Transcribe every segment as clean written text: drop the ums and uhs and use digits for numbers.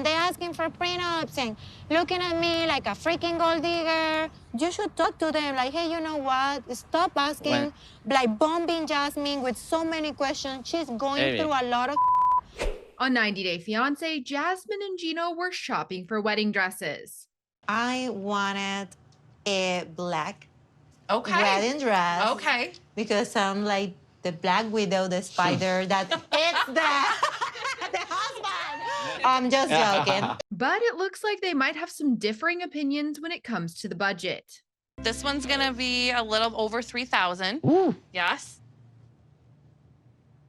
and they asking for prenups and looking at me like a freaking gold digger. You should talk to them like, hey, you know what? Stop asking, like bombing Jasmine with so many questions. She's going through a lot of. On 90 Day Fiancé, Jasmine and Gino were shopping for wedding dresses. I wanted a black wedding dress. Okay. Because I'm like the Black Widow, the spider that it's the husband. I'm just joking. But it looks like they might have some differing opinions when it comes to the budget. This one's gonna be a little over $3,000. Ooh. Yes.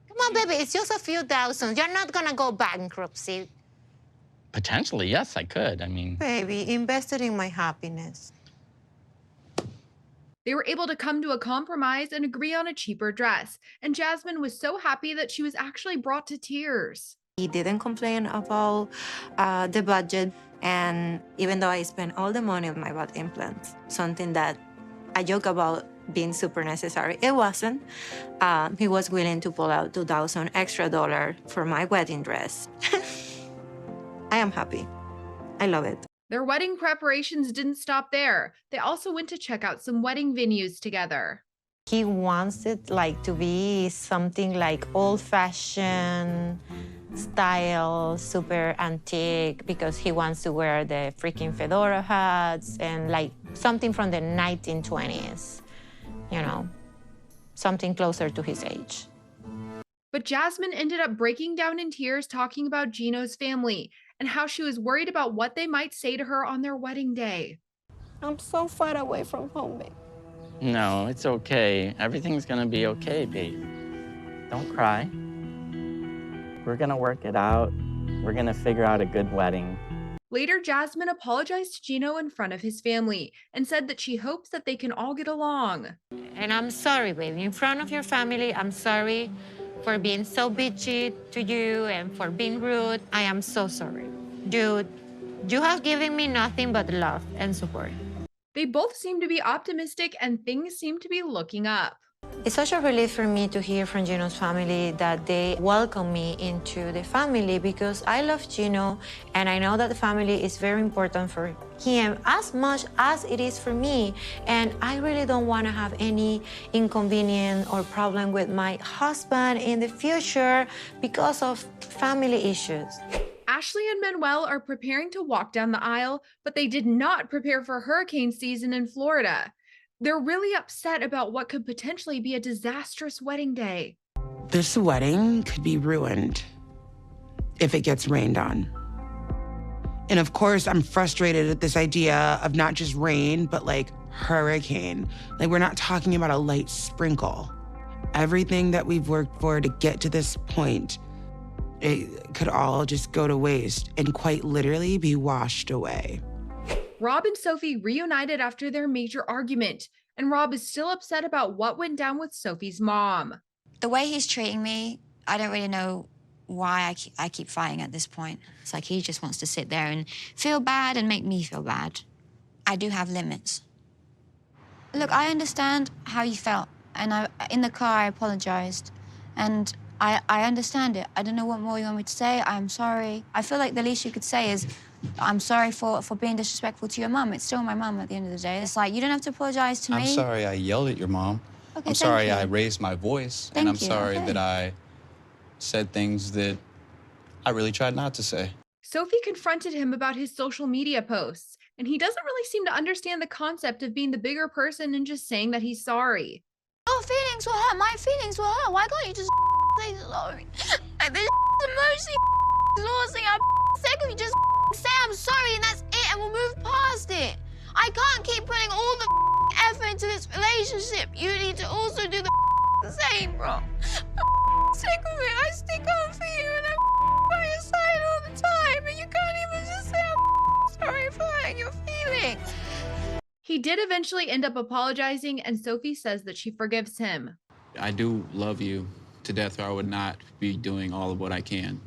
Come on, baby, it's just a few thousand. You're not gonna go bankruptcy. Potentially, yes, I could. I mean... Baby, invested in my happiness. They were able to come to a compromise and agree on a cheaper dress, and Jasmine was so happy that she was actually brought to tears. He didn't complain about the budget, and even though I spent all the money on my butt implants, something that I joke about being super necessary, it wasn't. He was willing to pull out $2,000 extra for my wedding dress. I am happy. I love it. Their wedding preparations didn't stop there. They also went to check out some wedding venues together. He wants it like to be something like old-fashioned style, super antique, because he wants to wear the freaking fedora hats and like something from the 1920s, you know, something closer to his age. But Jasmine ended up breaking down in tears talking about Gino's family and how she was worried about what they might say to her on their wedding day. I'm so far away from home, babe. No, it's okay. Everything's gonna be okay, babe. Don't cry. We're gonna work it out. We're gonna figure out a good wedding. Later, Jasmine apologized to Gino in front of his family and said that she hopes that they can all get along. And I'm sorry, baby. In front of your family, I'm sorry for being so bitchy to you and for being rude. I am so sorry. Dude, you have given me nothing but love and support. They both seem to be optimistic and things seem to be looking up. It's such a relief for me to hear from Gino's family that they welcome me into the family, because I love Gino and I know that the family is very important for him as much as it is for me. And I really don't want to have any inconvenience or problem with my husband in the future because of family issues. Ashley and Manuel are preparing to walk down the aisle, but they did not prepare for hurricane season in Florida. They're really upset about what could potentially be a disastrous wedding day. This wedding could be ruined if it gets rained on. And of course, I'm frustrated at this idea of not just rain, but like hurricane. Like, we're not talking about a light sprinkle. Everything that we've worked for to get to this point, it could all just go to waste and quite literally be washed away. Rob and Sophie reunited after their major argument, and Rob is still upset about what went down with Sophie's mom. The way he's treating me, I don't really know why I keep fighting at this point. It's like he just wants to sit there and feel bad and make me feel bad. I do have limits. Look, I understand how you felt, and in the car I apologized, and I understand it. I don't know what more you want me to say. I'm sorry. I feel like the least you could say is, I'm sorry for being disrespectful to your mum. It's still my mum at the end of the day. It's like, you don't have to apologize to me. I'm sorry I yelled at your mom. Okay, I'm sorry I raised my voice. Thank and I'm you. sorry that I said things that I really tried not to say. Sophie confronted him about his social media posts, and he doesn't really seem to understand the concept of being the bigger person and just saying that he's sorry. Your feelings were hurt. My feelings were hurt. Why can't you just say sorry? Like, this emotionally exhausting. I'm sick of you just say I'm sorry and that's it, and we'll move past it. I can't keep putting all the effort into this relationship. You need to also do the same, bro. I'm sick of it. I stick on for you and I'm by your side all the time, and you can't even just say I'm sorry for hurting your feelings. He did eventually end up apologizing, and Sophie says that she forgives him. I do love you to death, or I would not be doing all of what I can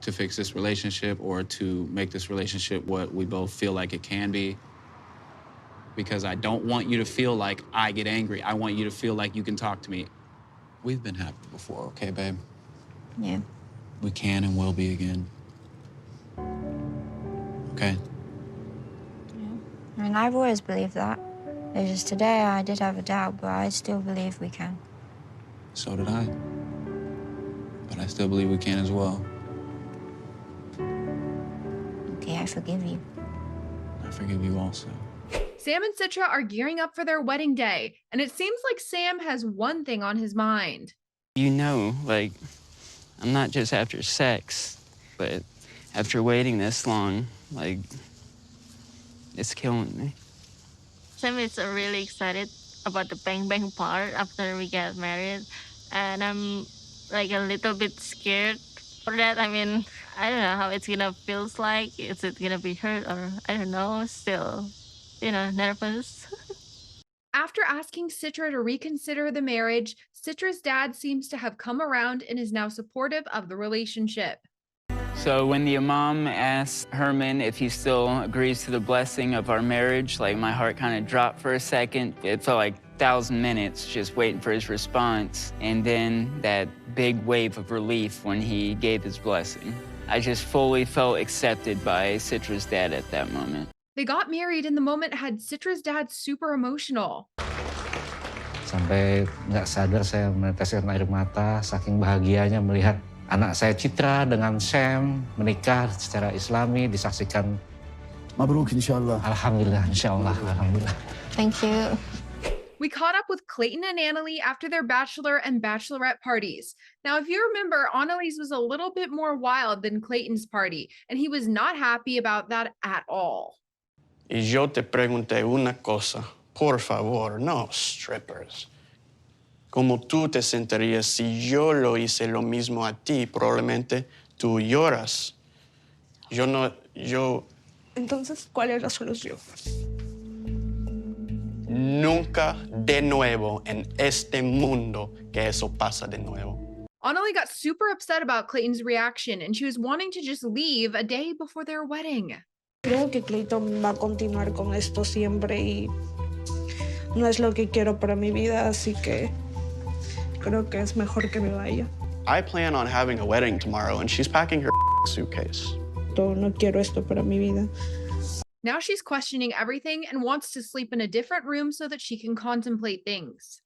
to fix this relationship or to make this relationship what we both feel like it can be. Because I don't want you to feel like I get angry. I want you to feel like you can talk to me. We've been happy before, okay, babe? Yeah. We can and will be again. Okay? I mean, I've always believed that. It's just today I did have a doubt, but I still believe we can. So did I. But I still believe we can as well. Okay, I forgive you. I forgive you also. Sam and Citra are gearing up for their wedding day, and it seems like Sam has one thing on his mind. You know, like, I'm not just after sex, but after waiting this long, like, it's killing me. Sam is really excited about the bang bang part after we get married, and I'm like a little bit scared for that. I mean, I don't know how it's gonna feels like. Is it gonna be hurt or I don't know. Still, nervous. After asking Citra to reconsider the marriage, Citra's dad seems to have come around and is now supportive of the relationship. So when the imam asks Herman if he still agrees to the blessing of our marriage, like my heart kind of dropped for a second. It felt like 1,000 minutes just waiting for his response. And then that big wave of relief when he gave his blessing. I just fully felt accepted by Citra's dad at that moment. They got married and the moment had Citra's dad super emotional. Sampai nggak sadar saya meneteskan air mata, saking bahagianya melihat anak saya Citra dengan Sam menikah secara Islami, disaksikan. Mabruk inshallah. Alhamdulillah, inshallah, alhamdulillah. Thank you. We caught up with Clayton and Anali after their Bachelor and Bachelorette parties. Now, if you remember, Anali's was a little bit more wild than Clayton's party, and he was not happy about that at all. Y yo te pregunté una cosa, por favor, no strippers. ¿Cómo tú te sentirías si yo lo hice lo mismo a ti? Probablemente tú lloras. Entonces, ¿cuál es la solución? Nunca de nuevo en este mundo que eso pasa de nuevo. Anali got super upset about Clayton's reaction, and she was wanting to just leave a day before their wedding. Creo que Clayton va a continuar con esto siempre y no es lo que quiero para mi vida, así que creo que es mejor que me vaya. I plan on having a wedding tomorrow, and she's packing her suitcase. No quiero esto para mi vida. Now she's questioning everything and wants to sleep in a different room so that she can contemplate things.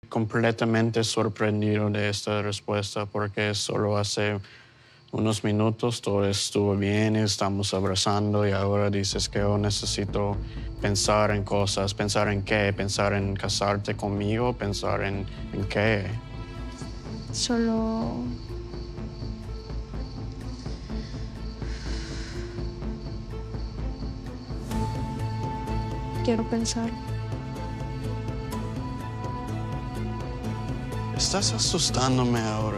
Completamente sorprendido de esta respuesta porque solo hace unos minutos todo estuvo bien, estamos abrazando y ahora dices que yo necesito pensar en cosas. ¿Pensar en qué? ¿Pensar en casarte conmigo? ¿Pensar en qué? Solo... quiero pensar. Estás asustándome ahora.